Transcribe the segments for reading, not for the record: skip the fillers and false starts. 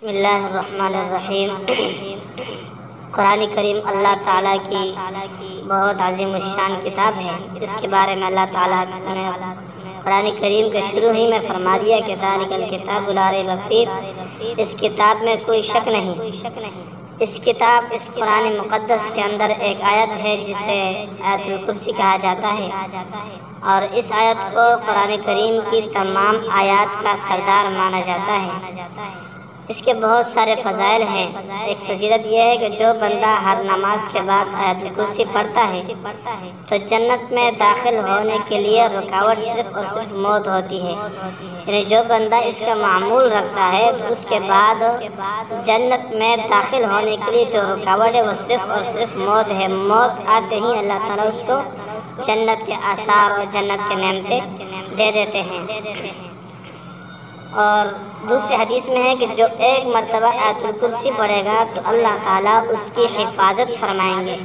بسم اللہ الرحمن الرحیم۔ قرآن کریم اللہ تعالیٰ کی بہت عظیم الشان کتاب ہے۔ اس کے بارے میں اللہ تعالیٰ نے قرآن کریم کے شروع ہی میں فرما دیا کہ ذالک الکتاب لا ریب فیہ، اس کتاب میں کوئی شک نہیں۔ اس قرآن مقدس کے اندر ایک آیت ہے جسے آیت الکرسی کہا جاتا ہے، اور اس آیت کو قرآن کریم کی تمام آیات کا سردار مانا جاتا ہے۔ اس کے بہت سارے فضائل ہیں۔ ایک فضیلت یہ ہے کہ جو بندہ ہر نماز کے بعد آیت الکرسی پڑھتا ہے تو جنت میں داخل ہونے کے لیے رکاوٹ صرف اور صرف موت ہوتی ہے، یعنی جو بندہ اس کا معمول رکھتا ہے تو اس کے بعد جنت میں داخل ہونے کے لیے جو رکاوٹ ہے وہ صرف اور صرف موت ہے۔ موت آتے ہی اللہ تعالیٰ اس کو جنت کے آثار اور جنت کے نعمتیں دے دیتے ہیں۔ اور دوسری حدیث میں ہے کہ جو ایک مرتبہ آیت الکرسی پڑھے گا تو اللہ تعالیٰ اس کی حفاظت فرمائیں گے،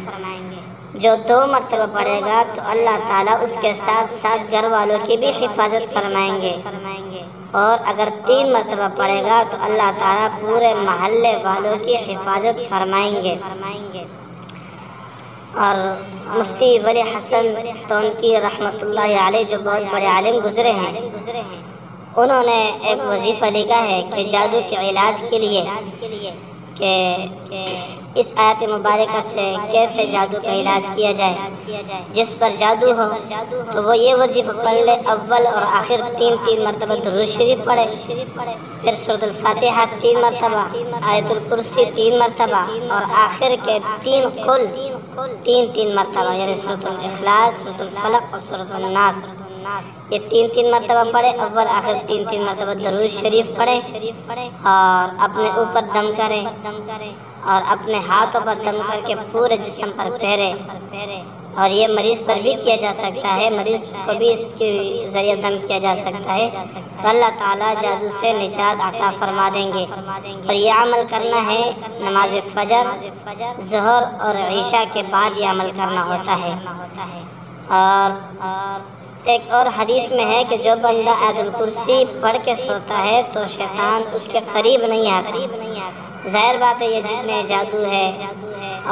جو 2 مرتبہ پڑھے گا تو اللہ تعالیٰ اس کے ساتھ ساتھ گھر والوں کی بھی حفاظت فرمائیں گے، اور اگر 3 مرتبہ پڑھے گا تو اللہ تعالیٰ پورے محلے والوں کی حفاظت فرمائیں گے۔ اور مفتی ولی حسن تونکی رحمۃ اللہ علیہ جو بہت بڑے عالم گزرے ہیں، انہوں نے ایک وظیفہ لکھا ہے کہ جادو کے علاج کے لیے کہ اس آیت مبارکہ سے کیسے جادو کا علاج کیا جائے۔ جس پر جادو ہو تو وہ یہ وظیفہ پڑھ لے، اول اور آخر 3 مرتبہ درود شریف پڑھے، پھر سورۃ الفاتحہ 3 مرتبہ، آیت الکرسی 3 مرتبہ، اور آخر کے 3 قل 3 مرتبہ، یعنی سورۃ الاخلاص، سورۃ الفلق اور سورۃ الناس، یہ 3 مرتبہ پڑھے، اول آخر 3 مرتبہ درود شریف پڑھے، اور اپنے اوپر دم کرے اور اپنے ہاتھوں پر دم کر کے پورے جسم پر پھیرے، اور یہ مریض پر بھی کیا جا سکتا ہے، مریض کو بھی اس کے ذریعے دم کیا جا سکتا ہے، تو اللہ تعالیٰ جادو سے نجات عطا فرما دیں گے۔ اور یہ عمل کرنا ہے نماز فجر، ظہر اور عشاء کے بعد یہ عمل کرنا ہوتا ہے۔ اور ایک اور حدیث میں ہے کہ جو بندہ آیت الکرسی پڑھ کے سوتا ہے تو شیطان اس کے قریب نہیں آتا۔ ظاہر بات ہے یہ جتنے جادو ہے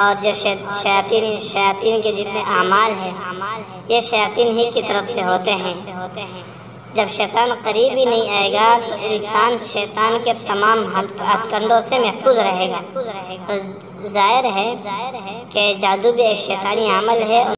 اور جو شیاطین کے جتنے اعمال ہیں یہ شیاطین ہی کی طرف سے ہوتے ہیں۔ جب شیطان قریب ہی نہیں آئے گا تو انسان شیطان کے تمام ہتھ کنڈوں سے محفوظ رہے گا۔ ظاہر ہے کہ جادو بھی ایک شیطانی عمل ہے۔